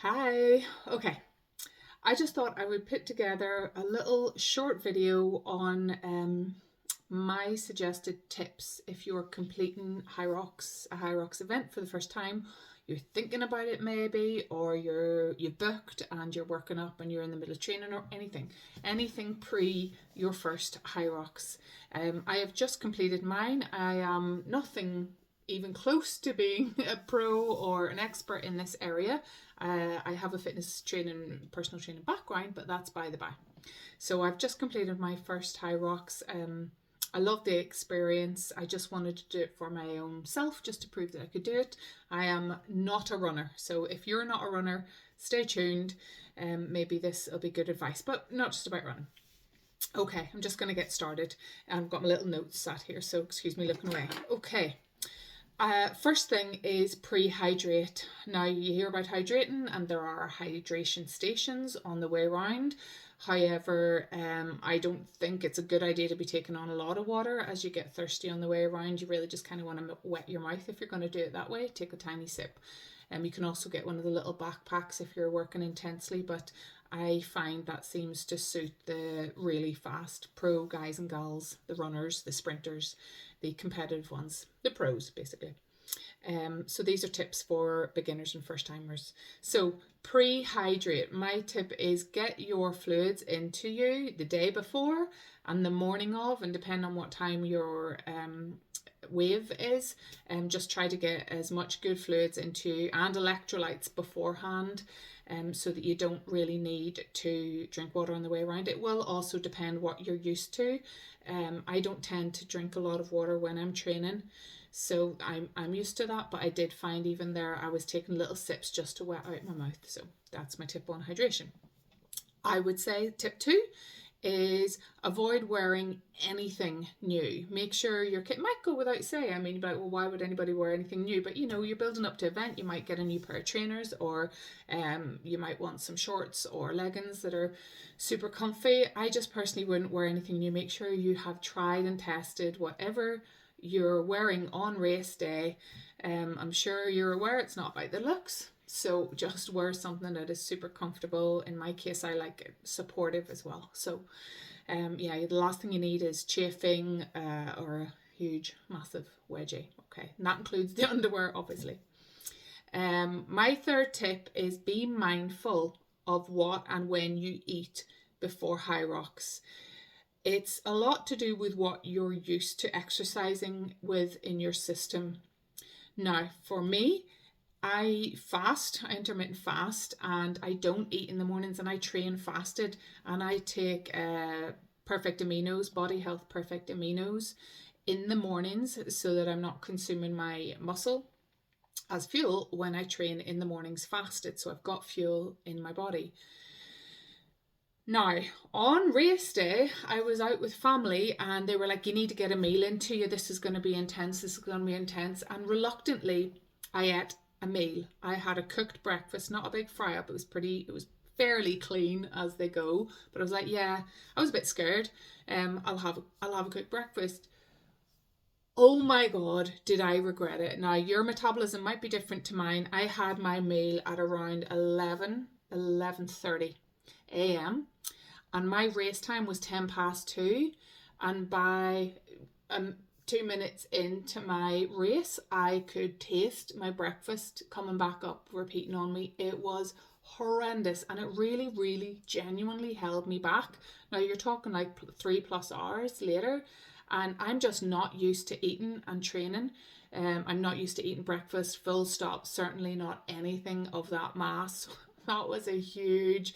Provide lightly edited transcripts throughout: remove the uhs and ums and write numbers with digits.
Hi. Okay. I just thought I would put together a little short video on my suggested tips if you're completing a HYROX event for the first time. You're thinking about it maybe, or you've booked and you're working up and you're in the middle of training or anything pre your first HYROX. I have just completed mine. I am nothing even close to being a pro or an expert in this area. I have a personal training background, but that's by the by. So I've just completed my first HYROX. I love the experience. I just wanted to do it for my own self, just to prove that I could do it. I am not a runner, so if you're not a runner, stay tuned. Maybe this will be good advice, but not just about running. Okay, I'm just going to get started. I've got my little notes sat here, so excuse me looking away. Okay. First thing is pre-hydrate. Now you hear about hydrating and there are hydration stations on the way around. However, I don't think it's a good idea to be taking on a lot of water as you get thirsty on the way around. You really just kind of want to wet your mouth if you're going to do it that way. Take a tiny sip. You can also get one of the little backpacks if you're working intensely, but I find that seems to suit the really fast pro guys and gals, the runners, the sprinters, the competitive ones, the pros basically. So these are tips for beginners and first timers. So pre-hydrate. My tip is get your fluids into you the day before and the morning of, and depending on what time your wave is, just try to get as much good fluids into you and electrolytes beforehand, so that you don't really need to drink water on the way around. It will also depend what you're used to. I don't tend to drink a lot of water when I'm training, so I'm used to that, but I did find even there I was taking little sips just to wet out my mouth. So that's my tip on hydration. I would say tip 2 is avoid wearing anything new. Make sure your kit might go without say. I mean, like, well, why would anybody wear anything new? But you're building up to an event. You might get a new pair of trainers, or you might want some shorts or leggings that are super comfy. I just personally wouldn't wear anything new. Make sure you have tried and tested whatever you're wearing on race day. I'm sure you're aware it's not about the looks. So just wear something that is super comfortable. In my case, I like it supportive as well. So the last thing you need is chafing or a huge, massive wedgie. Okay, and that includes the underwear, obviously. My third tip is be mindful of what and when you eat before HYROX. It's a lot to do with what you're used to exercising with in your system. Now, for me, I intermittent fast, and I don't eat in the mornings, and I train fasted, and I take Perfect Aminos, Body Health Perfect Aminos in the mornings so that I'm not consuming my muscle as fuel when I train in the mornings fasted. So I've got fuel in my body. Now, on race day, I was out with family and they were like, you need to get a meal into you. This is going to be intense. This is going to be intense. And reluctantly, I ate a meal. I had a cooked breakfast, not a big fry up. It was fairly clean as they go. But I was like, yeah, I was a bit scared. I'll have a cooked breakfast. Oh my God, did I regret it. Now, your metabolism might be different to mine. I had my meal at around 11:30 a.m. and my race time was 2:10, and by 2 minutes into my race, I could taste my breakfast coming back up, repeating on me. It was horrendous, and it really, really genuinely held me back. Now you're talking like 3+ hours later, and I'm just not used to eating and training. I'm not used to eating breakfast, full stop, certainly not anything of that mass. That was a huge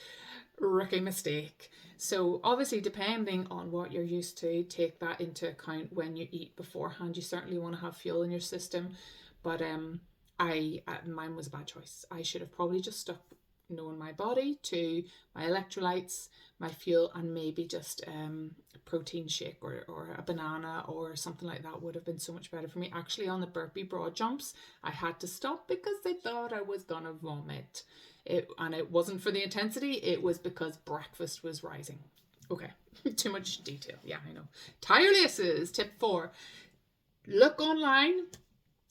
rookie mistake. So obviously, depending on what you're used to, take that into account when you eat beforehand. You certainly want to have fuel in your system, but mine was a bad choice. I should have probably just stuck knowing my body to my electrolytes, my fuel, and maybe just a protein shake or a banana or something like that would have been so much better for me. Actually, on the burpee broad jumps, I had to stop because they thought I was gonna vomit. And it wasn't for the intensity, it was because breakfast was rising. Okay, too much detail. Yeah, I know. Tire laces, tip 4. Look online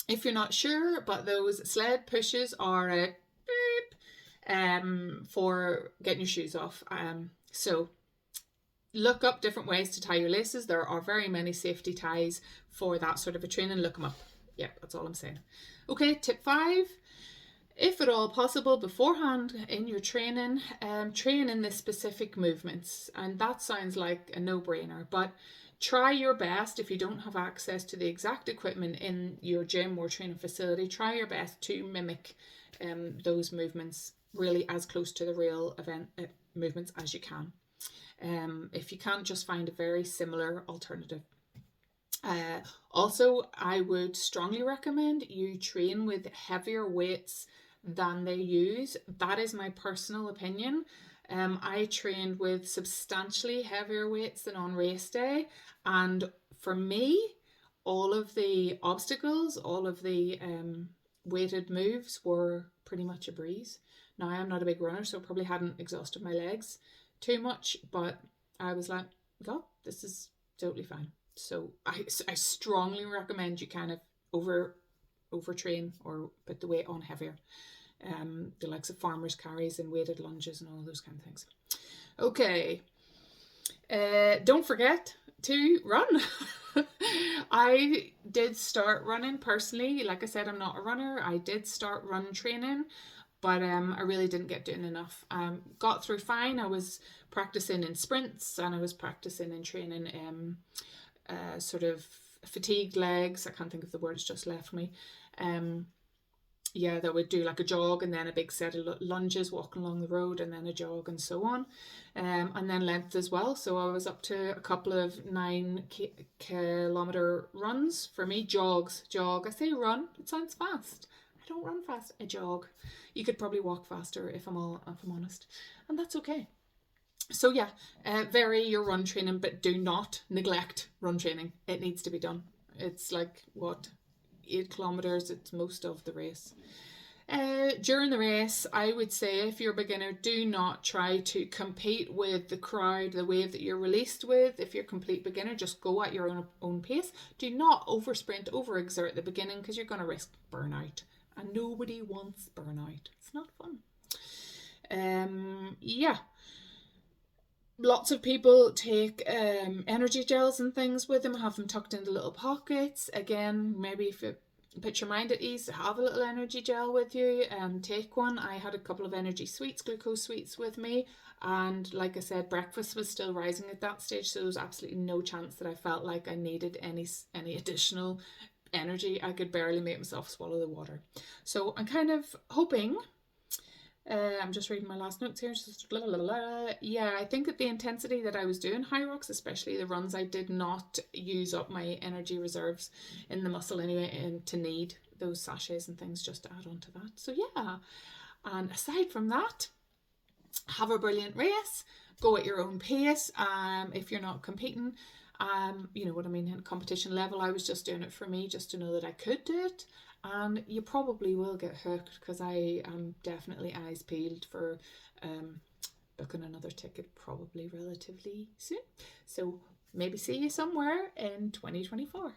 if you're not sure, but those sled pushes are a beep. for getting your shoes off. So look up different ways to tie your laces. There are very many safety ties for that sort of a training. Look them up. Yeah, that's all I'm saying. Okay, tip 5. If at all possible, beforehand in your training, train in the specific movements. And that sounds like a no-brainer, but try your best. If you don't have access to the exact equipment in your gym or training facility, try your best to mimic those movements really as close to the real event movements as you can. If you can't, just find a very similar alternative. Also, I would strongly recommend you train with heavier weights than they use. That is my personal opinion. I trained with substantially heavier weights than on race day, and for me, all of the obstacles, all of the weighted moves were pretty much a breeze. Now, I'm not a big runner, so probably hadn't exhausted my legs too much, but I was like, God, this is totally fine. So I strongly recommend you kind of overtrain or put the weight on heavier. The likes of farmers carries and weighted lunges and all those kind of things. Okay. Don't forget to run. I did start running personally. Like I said, I'm not a runner. I did start run training, but I really didn't get doing enough. Got through fine. I was practicing in sprints and I was practicing in training sort of fatigued legs. I can't think of the word, it's just left me. That would do like a jog and then a big set of lunges walking along the road and then a jog and so on. And then length as well. So I was up to a couple of 9-kilometer runs. For me, jog. I say run, it sounds fast. I don't run fast, I jog. You could probably walk faster if I'm honest. And that's okay. So yeah, vary your run training, but do not neglect run training. It needs to be done. It's like, 8 kilometers, it's most of the race. During the race, I would say if you're a beginner, do not try to compete with the crowd, the wave that you're released with. If you're a complete beginner, just go at your own pace. Do not oversprint, overexert at the beginning, because you're going to risk burnout. And nobody wants burnout. It's not fun. Lots of people take energy gels and things with them, have them tucked into little pockets. Again, maybe if you put your mind at ease, have a little energy gel with you and take one. I had a couple of energy sweets, glucose sweets with me. And like I said, breakfast was still rising at that stage. So there was absolutely no chance that I felt like I needed any additional energy. I could barely make myself swallow the water. So I'm kind of hoping... I'm just reading my last notes here. Yeah, I think at the intensity that I was doing HYROX, especially the runs, I did not use up my energy reserves in the muscle anyway, and to need those sachets and things just to add on to that. So yeah, and aside from that, have a brilliant race. Go at your own pace. If you're not competing, you know what I mean, in competition level, I was just doing it for me, just to know that I could do it. And you probably will get hooked, because I am definitely eyes peeled for booking another ticket probably relatively soon. So maybe see you somewhere in 2024.